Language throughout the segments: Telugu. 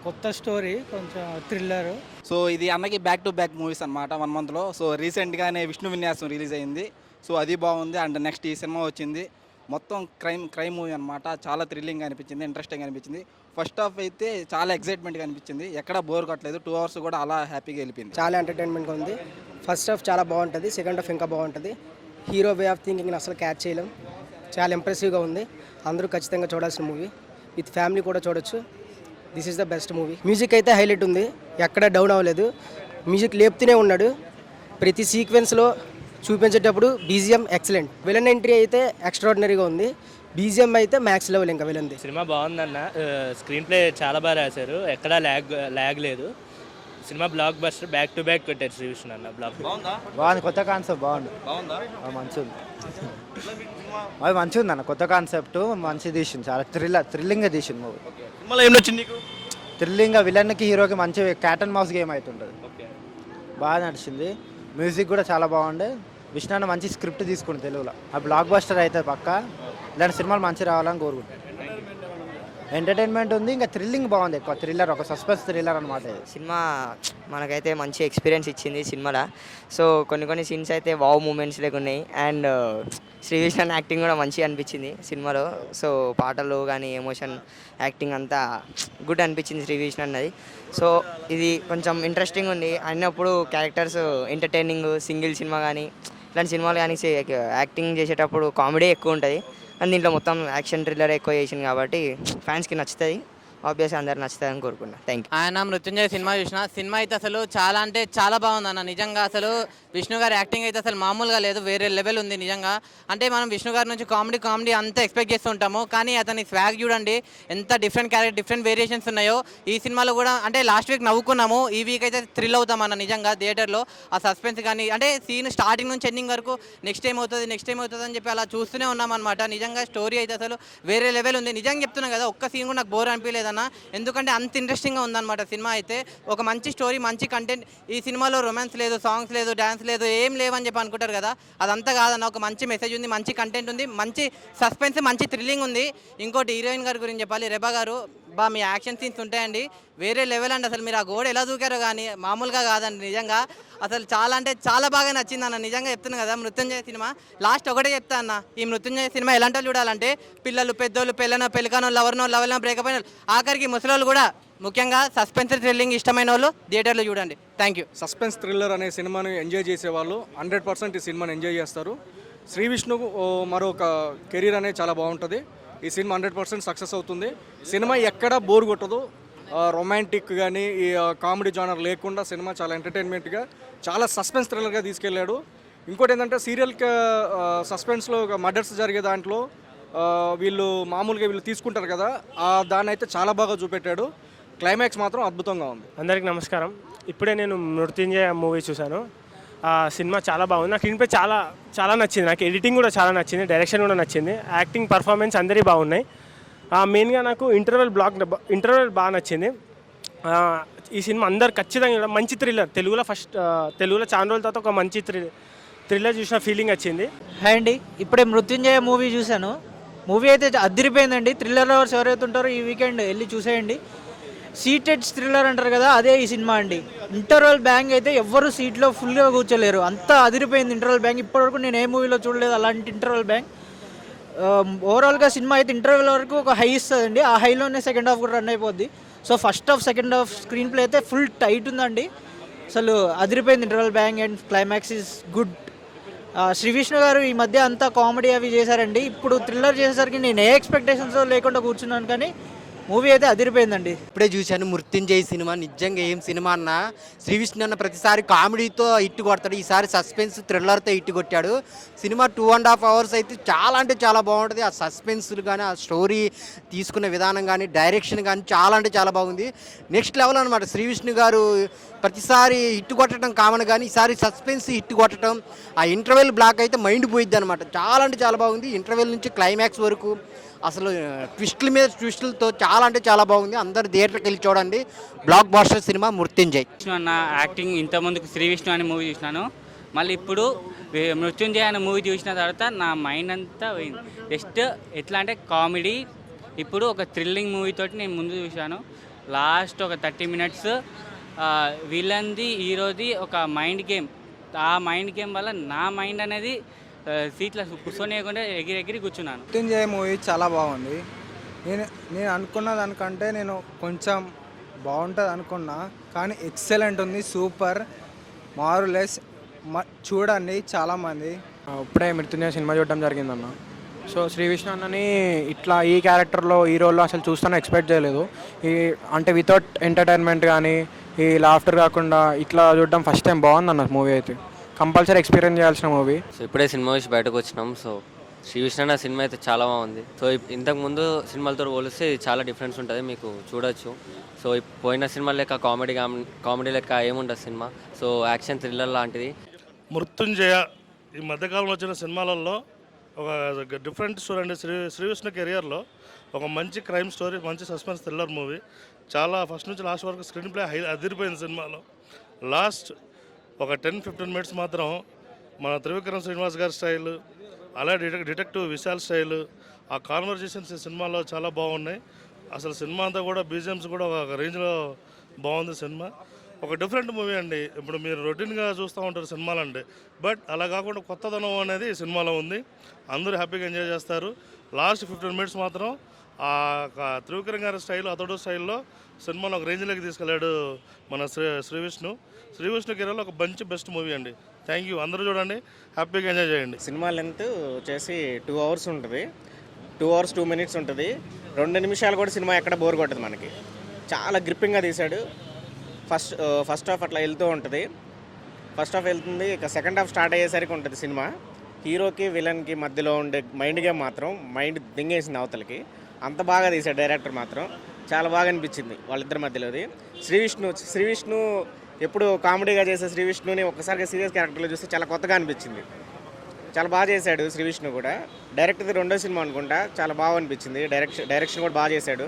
కొత్త స్టోరీ కొంచెం థ్రిల్లర్. సో ఇది అన్నకి బ్యాక్ టు బ్యాక్ మూవీస్ అనమాట 1 మంత్లో. సో రీసెంట్గానే విష్ణు విన్యాసం రిలీజ్ అయింది. సో అది బాగుంది. అండ్ నెక్స్ట్ ఈ సినిమా వచ్చింది. మొత్తం క్రైమ్ మూవీ అనమాట. చాలా థ్రిల్లింగ్ అనిపించింది, ఇంట్రెస్టింగ్ అనిపించింది. ఫస్ట్ హాఫ్ అయితే చాలా ఎక్సైట్మెంట్గా అనిపించింది. ఎక్కడ బోర్ కొట్టలేదు. 2 అవర్స్ కూడా అలా హ్యాపీగా వెళ్ళిపోయింది. చాలా ఎంటర్టైన్మెంట్గా ఉంది. ఫస్ట్ హాఫ్ చాలా బాగుంటుంది, సెకండ్ హాఫ్ ఇంకా బాగుంటుంది. హీరో వే ఆఫ్ థింకింగ్ అసలు క్యాచ్ చేయలేం. చాలా ఇంప్రెసివ్గా ఉంది. అందరూ ఖచ్చితంగా చూడాల్సిన మూవీ. విత్ ఫ్యామిలీ కూడా చూడొచ్చు. This is the best movie. Music అయితే హైలైట్ ఉంది, ఎక్కడ డౌన్ అవ్వలేదు. మ్యూజిక్ లేపుతూనే ఉన్నాడు. ప్రతి సీక్వెన్స్లో చూపించేటప్పుడు బీజిఎం ఎక్సలెంట్. విలన్ ఎంట్రీ అయితే ఎక్స్ట్రాడినరీగా ఉంది. బీజిఎం అయితే మ్యాక్స్ లెవెల్ ఇంకా విలన్ది. సినిమా బాగుందన్న. స్క్రీన్ ప్లే చాలా బాగా రాశారు, ఎక్కడా ల్యాగ్ లేదు. Cinema block buster, back to back కొట్టారు శ్రీవిష్ణు అన్న. బ్లాక్ బాగుంది, కొత్త కాన్సెప్ట్ బాగుంది, మంచిది. అది మంచిగా ఉంది అన్న, కొత్త కాన్సెప్ట్ మంచి తీసింది. చాలా థ్రిల్లింగ్గా తీసింది మూవీ. థ్రిల్లింగ్గా విలన్కి హీరోకి మంచి క్యాట్ అండ్ మౌస్ గేమ్ అవుతుంటుంది. బాగా నడిచింది. మ్యూజిక్ కూడా చాలా బాగుండే. విష్ణు అన్న మంచి స్క్రిప్ట్ తీసుకుంది తెలుగులో. ఆ బ్లాక్ బస్టర్ అయితే పక్క. ఇలాంటి సినిమాలు మంచి రావాలని కోరుకుంటాను. ఎంటర్టైన్మెంట్ ఉంది, ఇంకా థ్రిల్లింగ్ బాగుంది. ఎక్కువ థ్రిల్లర్, ఒక సస్పెన్స్ థ్రిల్లర్ అనమాట ఇది. సినిమా మనకైతే మంచి ఎక్స్పీరియన్స్ ఇచ్చింది సినిమాలో. సో కొన్ని సీన్స్ అయితే వావ్ మూమెంట్స్ లేక ఉన్నాయి. అండ్ శ్రీవిష్ణు యాక్టింగ్ కూడా మంచిగా అనిపించింది సినిమాలో. సో పాటలు కానీ ఎమోషన్ యాక్టింగ్ అంతా గుడ్ అనిపించింది శ్రీవిష్ణు అన్నది. సో ఇది కొంచెం ఇంట్రెస్టింగ్ ఉంది అన్నప్పుడు. క్యారెక్టర్స్ ఎంటర్టైనింగ్, సింగిల్ సినిమా కానీ ఇలాంటి సినిమాలు కానీ యాక్టింగ్ చేసేటప్పుడు కామెడీ ఎక్కువ ఉంటుంది. అండ్ దీంట్లో మొత్తం యాక్షన్ థ్రిల్లర్ ఎక్కువ చేసింది కాబట్టి ఫ్యాన్స్కి నచ్చుతుంది. ఆబ్వియస్గా అందరు నచ్చుతుందని కోరుకున్నా. Thank you. ఆయన మృత్యుంజయ సినిమా చూసిన. సినిమా అయితే అసలు చాలా అంటే చాలా బాగుంది అన్న. నిజంగా అసలు విష్ణు గారి యాక్టింగ్ అయితే అసలు మామూలుగా లేదు, వేరే లెవెల్ ఉంది నిజంగా. అంటే మనం విష్ణు గారి నుంచి కామెడీ అంతా ఎక్స్పెక్ట్ చేస్తుంటాము, కానీ అతని స్వాగ్ చూడండి ఎంత డిఫరెంట్ క్యారెక్టర్, డిఫరెంట్ వేరియేషన్స్ ఉన్నాయో. ఈ సినిమాలో కూడా అంటే లాస్ట్ వీక్ నవ్వుకున్నాము, ఈ వీక్ అయితే థ్రిల్ అవుతాం అన్న నిజంగా. థియేటర్లో ఆ సస్పెన్స్ కానీ అంటే సీన్ స్టార్టింగ్ నుంచి ఎండింగ్ వరకు నెక్స్ట్ టైం అవుతుంది అని చెప్పి అలా చూస్తూనే ఉన్నాం అనమాట. నిజంగా స్టోరీ అయితే అసలు వేరే లెవెల్ ఉంది. నిజంగా చెప్తున్నాను కదా, ఒక్క సీన్ కూడా నాకు బోర్ అనిపించలేదన్న. ఎందుకంటే అంత ఇంట్రెస్టింగ్గా ఉందన్నమాట సినిమా అయితే. ఒక మంచి స్టోరీ, మంచి కంటెంట్. ఈ సినిమాలో రొమాన్స్ లేదు, సాంగ్స్ లేదు, డ్యాన్స్ లేదు, ఏం లేవని చెప్పి అనుకుంటారు కదా, అదంతా కాదన్న. ఒక మంచి మెసేజ్ ఉంది, మంచి కంటెంట్ ఉంది, మంచి సస్పెన్స్, మంచి థ్రిల్లింగ్ ఉంది. ఇంకోటి హీరోయిన్ గారి గురించి చెప్పాలి, రెబా గారు. మీ యాక్షన్ సీన్స్ ఉంటాయండి వేరే లెవెల్ అండి. అసలు మీరు ఆ గోడ ఎలా దూకారో కానీ మామూలుగా కాదండి నిజంగా. అసలు చాలా అంటే చాలా బాగా నచ్చింది అన్న. నిజంగా చెప్తున్నాను కదా, మృత్యుంజయ సినిమా లాస్ట్ ఒకటే చెప్తా అన్న. ఈ మృత్యుంజయ సినిమా ఎలాంటి వాళ్ళు చూడాలంటే పిల్లలు, పెద్దోళ్ళు, పెళ్ళికానో, లవర్నో బ్రేకప్ అయిన ఆఖరికి ముసలోళ్ళు కూడా, ముఖ్యంగా సస్పెన్స్ థ్రిల్లింగ్ ఇష్టమైన వాళ్ళు థియేటర్లో చూడండి. Thank you. సస్పెన్స్ థ్రిల్లర్ అనే సినిమాను ఎంజాయ్ చేసేవాళ్ళు 100% ఈ సినిమాని ఎంజాయ్ చేస్తారు. శ్రీ విష్ణు మరొక కెరీర్ అనేది చాలా బాగుంటుంది. ఈ సినిమా 100% సక్సెస్ అవుతుంది. సినిమా ఎక్కడా బోర్ కొట్టదు. రొమాంటిక్ కానీ ఈ కామెడీ జానర్ లేకుండా సినిమా చాలా ఎంటర్టైన్మెంట్గా, చాలా సస్పెన్స్ థ్రిల్లర్గా తీసుకెళ్ళాడు. ఇంకోటి ఏంటంటే సీరియల్ సస్పెన్స్లో మర్డర్స్ జరిగే దాంట్లో వీళ్ళు తీసుకుంటారు కదా, దాన్ని అయితే చాలా బాగా చూపెట్టాడు. క్లైమాక్స్ మాత్రం అద్భుతంగా ఉంది. అందరికీ నమస్కారం. ఇప్పుడే నేను మృత్యుంజయ మూవీ చూశాను. సినిమా చాలా బాగుంది. నాకు స్క్రీన్ ప్లే చాలా నచ్చింది. నాకు ఎడిటింగ్ కూడా చాలా నచ్చింది, డైరెక్షన్ కూడా నచ్చింది, యాక్టింగ్ పర్ఫార్మెన్స్ అందరి బాగున్నాయి. మెయిన్గా నాకు ఇంటర్వెల్ బాగా నచ్చింది. ఈ సినిమా అందరు ఖచ్చితంగా మంచి థ్రిల్లర్. తెలుగులో చాలా రోజుల తర్వాత ఒక మంచి థ్రిల్లర్ చూసిన ఫీలింగ్ వచ్చింది. హాయ్ అండి, ఇప్పుడే మృత్యుంజయ మూవీ చూశాను. మూవీ అయితే అదిరిపోయిందండి. థ్రిల్లర్ లవర్స్ ఎవరైతే ఉంటారో ఈ వీకెండ్ వెళ్ళి చూసేయండి. సీటెడ్ థ్రిల్లర్ అంటారు కదా, అదే ఈ సినిమా అండి. ఇంటర్వల్ బ్యాంగ్ అయితే ఎవ్వరు సీట్లో ఫుల్గా కూర్చోలేరు, అంతా అదిరిపోయింది ఇంటర్వల్ బ్యాంగ్. ఇప్పటివరకు నేను ఏ మూవీలో చూడలేదు అలాంటి ఇంటర్వల్ బ్యాంగ్. ఓవరాల్గా సినిమా అయితే ఇంటర్వెల్ వరకు ఒక హై ఇస్తుందండి. ఆ హైలోనే సెకండ్ హాఫ్ కూడా రన్ అయిపోద్ది. So first half, second half screen play అయితే ఫుల్ టైట్ ఉందండి. అసలు అదిరిపోయింది interval bang. And climax is good. Sri Vishnu గారు ఈ మధ్య అంతా కామెడీ అవి చేశారండి. ఇప్పుడు థ్రిల్లర్ చేసేసరికి నేను ఏ ఎక్స్పెక్టేషన్స్ లేకుండా కూర్చున్నాను, కానీ మూవీ అయితే అదిరిపోయిందండి. ఇప్పుడే చూశాను మృత్యుంజయ్ సినిమా. నిజంగా ఏం సినిమా అన్న. శ్రీ విష్ణు అన్న ప్రతిసారి కామెడీతో హిట్ కొడతాడు, ఈసారి సస్పెన్స్ థ్రిల్లర్తో హిట్ కొట్టాడు. సినిమా 2.5 అవర్స్ అయితే చాలా అంటే చాలా బాగుంటుంది. ఆ సస్పెన్స్లు కానీ, ఆ స్టోరీ తీసుకునే విధానం కానీ, డైరెక్షన్ కానీ చాలా అంటే చాలా బాగుంది. నెక్స్ట్ లెవెల్ అనమాట. శ్రీ విష్ణు గారు ప్రతిసారి హిట్ కొట్టడం కామన్, కానీ ఈసారి సస్పెన్స్ హిట్ కొట్టడం, ఆ ఇంటర్వెల్ బ్లాక్ అయితే మైండ్ పోయిద్ది అనమాట. చాలా అంటే చాలా బాగుంది. ఇంటర్వెల్ నుంచి క్లైమాక్స్ వరకు అసలు ట్విస్టుల మీద ట్విస్టులతో చాలా అంటే చాలా బాగుంది. అందరు థియేటర్కి వెళ్ళి చూడండి. బ్లాక్ బాస్టర్ సినిమా మృత్యుంజయ్. విష్ణు అన్న యాక్టింగ్ ఇంతకుముందుకు శ్రీ విష్ణు అనే మూవీ చూసినాను, మళ్ళీ ఇప్పుడు మృత్యుంజయ్ అనే మూవీ చూసిన తర్వాత నా మైండ్ అంతా పోయింది. జస్ట్ ఎట్లా అంటే కామెడీ, ఇప్పుడు ఒక థ్రిల్లింగ్ మూవీ తోటి నేను ముందు చూశాను. లాస్ట్ ఒక 30 మినిట్స్ విలన్ది హీరోది ఒక మైండ్ గేమ్. ఆ మైండ్ గేమ్ వల్ల నా మైండ్ అనేది సీట్లో కూర్చొనియకుండా ఎగిరి కూర్చున్నాను. మృత్యుంజయ మూవీ చాలా బాగుంది. నేను అనుకున్న దానికంటే నేను కొంచెం బాగుంటుంది అనుకున్నా, కానీ ఎక్సలెంట్ ఉంది, సూపర్, మారులెస్. చూడండి చాలామంది. ఇప్పుడే మృత్యుంజయ సినిమా చూడడం జరిగిందన్న. సో శ్రీ విష్ణు అన్నని ఇట్లా ఈ క్యారెక్టర్లో ఈ రోల్లో అసలు చూస్తాను ఎక్స్పెక్ట్ చేయలేదు. అంటే వితౌట్ ఎంటర్టైన్మెంట్ కానీ ఈ లాఫ్టర్ కాకుండా ఇట్లా చూడడం ఫస్ట్ టైం బాగుందన్న మూవీ అయితే. కంపల్సరీ ఎక్స్పీరియన్స్ చేయాల్సిన మూవీ. సో ఇప్పుడే సినిమా చూసి బయటకు వచ్చినాం. సో శ్రీ విష్ణు అన్న సినిమా అయితే చాలా బాగుంది. సో ఇంతకుముందు సినిమాలతో పోలిస్తే ఇది చాలా డిఫరెన్స్ ఉంటుంది, మీకు చూడొచ్చు. సో పోయిన సినిమా లెక్క కామెడీ లెక్క ఏముంటుంది సినిమా. సో యాక్షన్ థ్రిల్లర్ లాంటిది. మృత్యుంజయ ఈ మధ్యకాలంలో వచ్చిన సినిమాలలో ఒక డిఫరెంట్ స్టోరీ అండి. శ్రీ విష్ణు కెరియర్లో ఒక మంచి క్రైమ్ స్టోరీ, మంచి సస్పెన్స్ థ్రిల్లర్ మూవీ. చాలా ఫస్ట్ నుంచి లాస్ట్ వరకు స్క్రీన్ ప్లే అదిరిపోయింది సినిమాలో. లాస్ట్ ఒక 10-15 మినిట్స్ మాత్రం మన త్రివిక్రమ్ శ్రీనివాస్ గారి స్టైల్, అలాగే డిటెక్టివ్ విశాల్ స్టైల్, ఆ కాన్వర్జేషన్స్ ఈ సినిమాలో చాలా బాగున్నాయి. అసలు సినిమా అంతా కూడా బీజిఎమ్స్ కూడా ఒక రేంజ్లో బాగుంది సినిమా. ఒక డిఫరెంట్ మూవీ అండి. ఇప్పుడు మీరు రొటీన్గా చూస్తూ ఉంటారు సినిమాలంటే, బట్ అలా కాకుండా కొత్తదనం అనేది ఈ సినిమాలో ఉంది. అందరూ హ్యాపీగా ఎంజాయ్ చేస్తారు. లాస్ట్ 15 మినిట్స్ మాత్రం ఆ త్రివిక్రమ్ గారి స్టైల్, అతడు స్టైల్లో సినిమాను ఒక రేంజ్లోకి తీసుకెళ్ళాడు మన శ్రీ విష్ణు కెరీర్లో ఒక మంచి బెస్ట్ మూవీ అండి. Thank you. అందరూ చూడండి, హ్యాపీగా ఎంజాయ్ చేయండి. సినిమా లెంత్ వచ్చేసి 2 అవర్స్ ఉంటుంది. 2 అవర్స్ 2 మినిట్స్ ఉంటుంది. 2 నిమిషాలు కూడా సినిమా ఎక్కడ బోర్ కొట్టదు మనకి. చాలా గ్రిప్పింగ్గా తీశాడు. ఫస్ట్ హాఫ్ అట్లా వెళ్తూ ఉంటుంది. ఫస్ట్ హాఫ్ వెళ్తుంది, ఇక సెకండ్ హాఫ్ స్టార్ట్ అయ్యేసరికి ఉంటుంది సినిమా. హీరోకి విలన్కి మధ్యలో ఉండే మైండ్ గేమ్ మాత్రం మైండ్ దింగేసింది అవతలకి. అంత బాగా తీశాడు డైరెక్టర్ మాత్రం. చాలా బాగా అనిపించింది వాళ్ళిద్దరి మధ్యలోది. శ్రీ విష్ణు ఎప్పుడు కామెడీగా చేసే శ్రీ విష్ణుని ఒక్కసారిగా సీరియస్ క్యారెక్టర్లో చూస్తే చాలా కొత్తగా అనిపించింది. చాలా బాగా చేశాడు శ్రీ విష్ణు కూడా. డైరెక్టర్ది 2వ సినిమా అనుకుంటా. చాలా బాగా అనిపించింది. డైరెక్షన్ కూడా బాగా చేశాడు.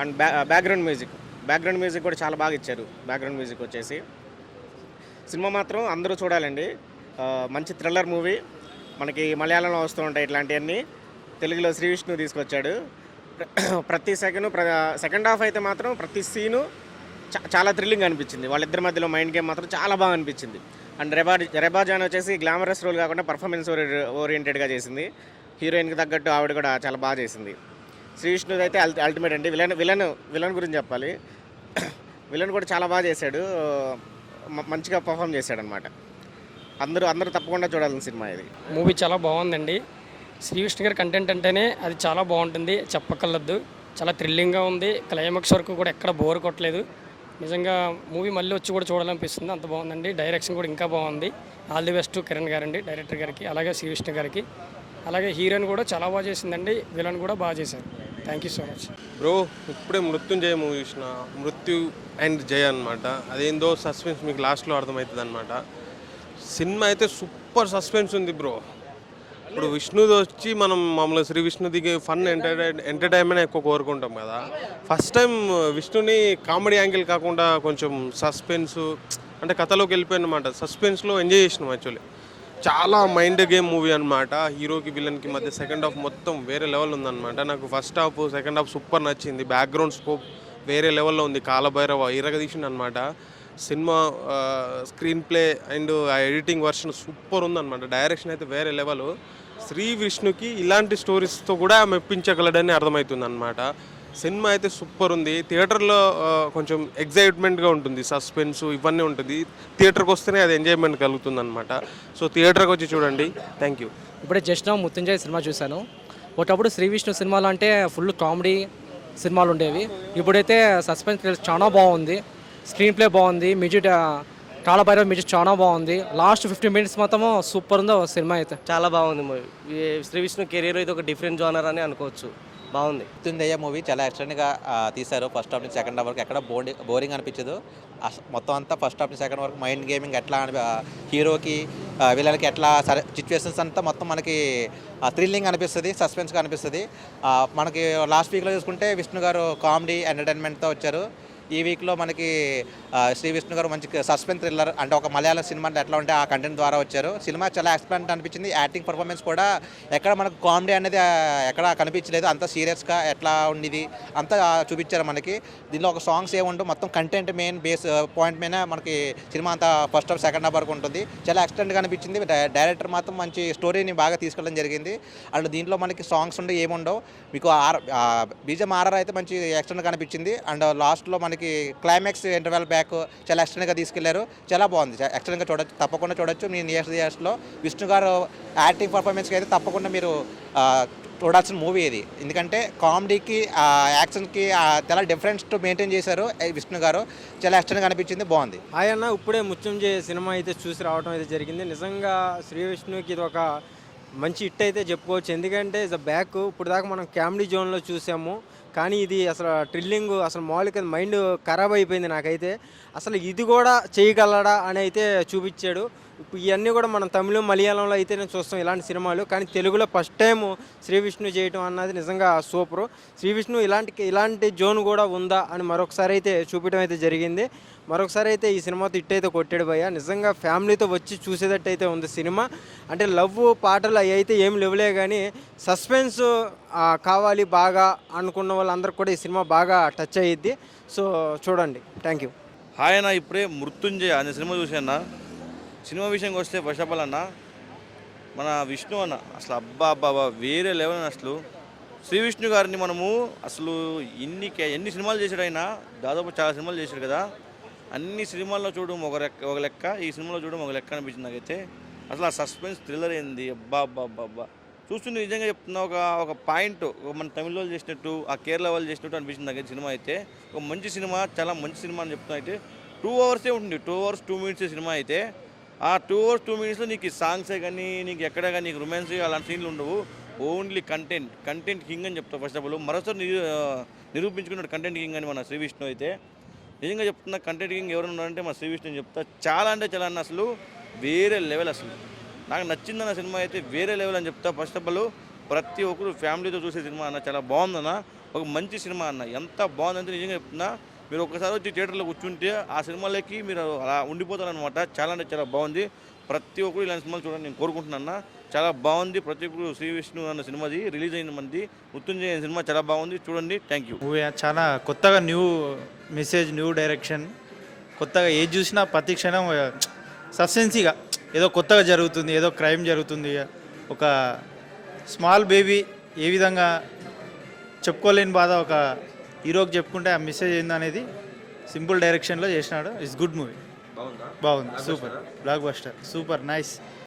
అండ్ బ్యాక్గ్రౌండ్ మ్యూజిక్ కూడా చాలా బాగా ఇచ్చారు. బ్యాక్గ్రౌండ్ మ్యూజిక్ వచ్చేసి సినిమా మాత్రం అందరూ చూడాలండి. మంచి థ్రిల్లర్ మూవీ. మనకి మలయాళంలో వస్తూ ఉంటాయి ఇట్లాంటివన్నీ, తెలుగులో శ్రీ విష్ణు తీసుకొచ్చాడు. ప్రతి సెకండ్ హాఫ్ అయితే మాత్రం ప్రతి సీను చాలా థ్రిల్లింగ్ అనిపించింది. వాళ్ళిద్దరి మధ్యలో మైండ్ గేమ్ మాత్రం చాలా బాగా అనిపించింది. అండ్ రెబా జాన్ వచ్చేసి గ్లామరస్ రోల్ కాకుండా పర్ఫార్మెన్స్ ఓరియంటెడ్గా చేసింది. హీరోయిన్కి తగ్గట్టు ఆవిడ కూడా చాలా బాగా చేసింది. శ్రీ విష్ణు అయితే అల్టిమేట్ అండి. విలన్ గురించి చెప్పాలి. విలన్ కూడా చాలా బాగా చేశాడు, మంచిగా పర్ఫామ్ చేశాడు అనమాట. అందరూ తప్పకుండా చూడాల్సిన సినిమా ఇది. మూవీ చాలా బాగుందండి. శ్రీ విష్ణు గారి కంటెంట్ అంటేనే అది చాలా బాగుంటుంది, చెప్పకలద్దు. చాలా థ్రిల్లింగ్గా ఉంది. క్లైమాక్స్ వరకు కూడా ఎక్కడ బోర్ కొట్టలేదు. నిజంగా మూవీ మళ్ళీ వచ్చి కూడా చూడాలనిపిస్తుంది, అంత బాగుందండి. డైరెక్షన్ కూడా ఇంకా బాగుంది. ఆల్ ది బెస్ట్ కిరణ్ గారండి, డైరెక్టర్ గారికి, అలాగే శ్రీ విష్ణు గారికి. అలాగే హీరోయిన్ కూడా చాలా బాగా చేసిందండి. విలన్ కూడా బాగా చేశారు. Thank you so much bro. ఇప్పుడే మృత్యుంజయ మూవీ చూసిన. మృత్యు అండ్ జయ అనమాట. అదేందో సస్పెన్స్ మీకు లాస్ట్లో అర్థమవుతుంది అనమాట. సినిమా అయితే సూపర్ సస్పెన్స్ ఉంది బ్రో. ఇప్పుడు విష్ణుది వచ్చి మనం మామూలుగా శ్రీ విష్ణుదికి ఫన్ ఎంటర్టైన్మెంట్ ఎక్కువ కోరుకుంటాం కదా. ఫస్ట్ టైం విష్ణుని కామెడీ యాంగిల్ కాకుండా కొంచెం సస్పెన్స్ అంటే కథలోకి వెళ్ళిపోయినమాట. సస్పెన్స్లో ఎంజాయ్ చేసినాం యాక్చువల్లీ. చాలా మైండ్ గేమ్ మూవీ అనమాట. హీరోకి విలన్కి మధ్య సెకండ్ హాఫ్ మొత్తం వేరే లెవెల్ ఉందన్నమాట. నాకు first half second half super నచ్చింది. బ్యాక్గ్రౌండ్ స్కోప్ వేరే లెవెల్లో ఉంది. కాలభైరవ ఇరగదీసింది అనమాట. సినిమా స్క్రీన్ ప్లే అండ్ ఆ ఎడిటింగ్ వర్షన్ సూపర్ ఉందన్నమాట. డైరెక్షన్ అయితే వేరే లెవెల్. శ్రీ విష్ణుకి ఇలాంటి స్టోరీస్తో కూడా మెప్పించగలడని అర్థమవుతుంది అనమాట. సినిమా అయితే సూపర్ ఉంది. థియేటర్లో కొంచెం ఎగ్జైట్మెంట్గా ఉంటుంది, సస్పెన్స్ ఇవన్నీ ఉంటుంది. థియేటర్కి వస్తేనే అది ఎంజాయ్మెంట్ కలుగుతుంది అనమాట. సో థియేటర్కి వచ్చి చూడండి. Thank you. ఇప్పుడే జస్ట్ మృత్యుంజయ సినిమా చూశాను. ఒకప్పుడు శ్రీ విష్ణు సినిమాలు అంటే ఫుల్ కామెడీ సినిమాలు ఉండేవి. ఇప్పుడైతే సస్పెన్స్ చాలా బాగుంది. స్క్రీన్ ప్లే బాగుంది. మ్యూజిక్ కాలభైరవ మ్యూజిక్ చాలా బాగుంది. లాస్ట్ 15 మినిట్స్ మొత్తం సూపర్ ఉందో సినిమా అయితే. చాలా బాగుంది మూవీ. శ్రీ విష్ణు కెరీర్ ఇది ఒక డిఫరెంట్ జోనర్ అని అనుకోవచ్చు. బాగుంది. మృత్యుంజయ మూవీ చాలా ఎక్స్టెండ్గా తీశారు. ఫస్ట్ హాఫ్ నుంచి సెకండ్ హాఫ్ వరకు ఎక్కడ బోరింగ్ అనిపించదు. మొత్తం అంతా ఫస్ట్ హాఫ్ నుంచి సెకండ్ వరకు మైండ్ గేమింగ్ ఎట్లా హీరోకి వీళ్ళకి ఎట్లా సిచ్యువేషన్స్ అంతా మొత్తం మనకి థ్రిల్లింగ్ అనిపిస్తుంది, సస్పెన్స్గా అనిపిస్తుంది. మనకి లాస్ట్ వీక్లో చూసుకుంటే విష్ణు గారు కామెడీ ఎంటర్టైన్మెంట్తో వచ్చారు. ఈ వీక్లో మనకి శ్రీ విష్ణు గారు మంచి సస్పెన్స్ థ్రిల్లర్ అంటే ఒక మలయాళం సినిమా ఎట్లా ఉంటే ఆ కంటెంట్ ద్వారా వచ్చారు. సినిమా చాలా ఎక్స్పెక్ట్ అనిపించింది. యాక్టింగ్ పర్ఫార్మెన్స్ కూడా ఎక్కడ మనకు కామెడీ అనేది ఎక్కడ కనిపించలేదు. అంత సీరియస్గా ఎట్లా ఉండేది అంతా చూపించారు మనకి. దీనిలో ఒక సాంగ్స్ ఏముండవు, మొత్తం కంటెంట్ మెయిన్ బేస్ పాయింట్ మీద మనకి సినిమా అంతా ఫస్ట్ హాఫ్ సెకండ్ హాఫ్ వరకు ఉంటుంది. చాలా ఎక్స్టెంట్గా అనిపించింది. డైరెక్టర్ మాత్రం మంచి స్టోరీని బాగా తీసుకెళ్ళడం జరిగింది. అండ్ దీంట్లో మనకి సాంగ్స్ ఉండే ఏముండవు. మీకు బీజం ఆర్ఆర్ అయితే మంచి ఎక్స్టెంట్గా అనిపించింది. అండ్ లాస్ట్లో మనకి క్లైమాక్స్ ఇంటర్వెల్ బ్యాక్ చాలా ఎక్స్టెంట్గా తీసుకెళ్లారు. చాలా బాగుంది. ఎక్స్టెంట్గా చూడొచ్చు, తప్పకుండా చూడొచ్చు. మీ నియర్ ఇయర్స్లో విష్ణు గారు యాక్టింగ్ పర్ఫార్మెన్స్కి అయితే తప్పకుండా మీరు చూడాల్సిన మూవీ ఇది. ఎందుకంటే కామెడీకి యాక్షన్కి చాలా డిఫరెన్స్ మెయింటైన్ చేశారు విష్ణు గారు. చాలా ఎక్స్టెంట్గా అనిపించింది, బాగుంది. ఆయన ఇప్పుడే మృత్యుంజయ సినిమా అయితే చూసి రావడం అయితే జరిగింది. నిజంగా శ్రీ విష్ణుకి ఇది ఒక మంచి హిట్ అయితే చెప్పుకోవచ్చు. ఎందుకంటే ఇస్ బ్యాక్ ఇప్పుడు దాకా మనం కామెడీ జోన్లో చూసాము, కానీ ఇది అసలు థ్రిల్లింగ్ అసలు మామూలుగా మైండ్ ఖరాబ్ అయిపోయింది నాకైతే. అసలు ఇది కూడా చేయగలడా అని అయితే చూపించాడు. ఇప్పుడు ఇవన్నీ కూడా మనం తమిళ మలయాళంలో అయితే నేను చూస్తాం ఇలాంటి సినిమాలు, కానీ తెలుగులో ఫస్ట్ టైం శ్రీ విష్ణు చేయటం అన్నది నిజంగా సూపరు. శ్రీ విష్ణు ఇలాంటి జోన్ కూడా ఉందా అని మరొకసారి అయితే చూపించడం అయితే జరిగింది. మరొకసారి అయితే ఈ సినిమాతో హిట్ అయితే కొట్టాడు భయ్య. నిజంగా ఫ్యామిలీతో వచ్చి చూసేటట్టు అయితే ఉంది సినిమా. అంటే లవ్ పాటలు అవి అయితే ఏం లేవులే, కానీ సస్పెన్స్ కావాలి బాగా అనుకున్న వాళ్ళందరికీ కూడా ఈ సినిమా బాగా టచ్ అయ్యిద్ది. సో చూడండి. Thank you. ఆయన ఇప్పుడే మృత్యుంజయ అనే సినిమా చూసాన్న. సినిమా విషయంకి వస్తే ఫస్ట్ ఆఫ్ ఆల్ అన్న మన విష్ణు అన్న అసలు అబ్బా వేరే లెవెల్. అసలు శ్రీ విష్ణు గారిని మనము అసలు ఎన్ని సినిమాలు చేశాడు ఆయన, దాదాపు చాలా సినిమాలు చేశాడు కదా. అన్ని సినిమాల్లో చూడడం ఒక లెక్క, ఈ సినిమాలో చూడడం ఒక లెక్క అనిపించింది నాకైతే. అసలు ఆ సస్పెన్స్ థ్రిల్లర్ ఏంది అబ్బా చూస్తుంటే నిజంగా చెప్తున్నా ఒక పాయింట్ మన తమిళ వాళ్ళు చేసినట్టు, ఆ కేరళ వాళ్ళు చేసినట్టు అనిపించింది నాకైతే. సినిమా అయితే ఒక మంచి సినిమా, చాలా మంచి సినిమా అని చెప్తున్నా. అయితే 2 అవర్సే ఉంటుంది, 2 hours 2 minutes సినిమా అయితే. ఆ 2 hours 2 minutesలో నీకు సాంగ్సే కానీ నీకు ఎక్కడ కానీ నీకు రొమాన్స్ అలాంటి సీన్లు ఉండవు. ఓన్లీ కంటెంట్ కింగ్ అని చెప్తావు. ఫస్ట్ ఆఫ్ ఆల్ మరోసారి నిరూపించుకున్నాడు కంటెంట్ కింగ్ అని మన శ్రీ విష్ణు అయితే. నిజంగా చెప్తున్నా కంటెంట్ కింగ్ ఎవరు ఉన్నారంటే మన శ్రీ విష్ణు అని చెప్తా. చాలా అంటే చాలా అన్న అసలు వేరే లెవెల్. అసలు నాకు నచ్చిందన్న సినిమా అయితే వేరే లెవెల్ అని చెప్తా. ఫస్ట్ ఆఫ్ ఆల్ ప్రతి ఒక్కరు ఫ్యామిలీతో చూసే సినిమా అన్న, చాలా బాగుందన్న. ఒక మంచి సినిమా అన్న, ఎంత బాగుందంటే నిజంగా చెప్తున్నా. మీరు ఒకసారి వచ్చి థియేటర్లో కూర్చుంటే ఆ సినిమాలకి మీరు అలా ఉండిపోతారనమాట. చాలా అంటే చాలా బాగుంది. ప్రతి ఒక్కరు ఇలాంటి సినిమాలు చూడండి నేను కోరుకుంటున్నా. చాలా బాగుంది. ప్రతి ఒక్కరు శ్రీ విష్ణు అన్న సినిమాది రిలీజ్ అయిన మంది మృత్యుంజయ సినిమా చాలా బాగుంది, చూడండి. Thank you. మూవీ చాలా కొత్తగా న్యూ మెసేజ్, న్యూ డైరెక్షన్. కొత్తగా ఏది చూసినా ప్రతి క్షణం సస్పెన్సీగా ఏదో కొత్తగా జరుగుతుంది, ఏదో క్రైమ్ జరుగుతుంది. ఒక స్మాల్ బేబీ ఏ విధంగా చెప్పుకోలేని బాధ ఒక హీరోకి చెప్పుకుంటే ఆ మెసేజ్ ఏందనేది సింపుల్ డైరెక్షన్లో చేసినాడు. It's good movie. బాగుంది, super blockbuster, super nice.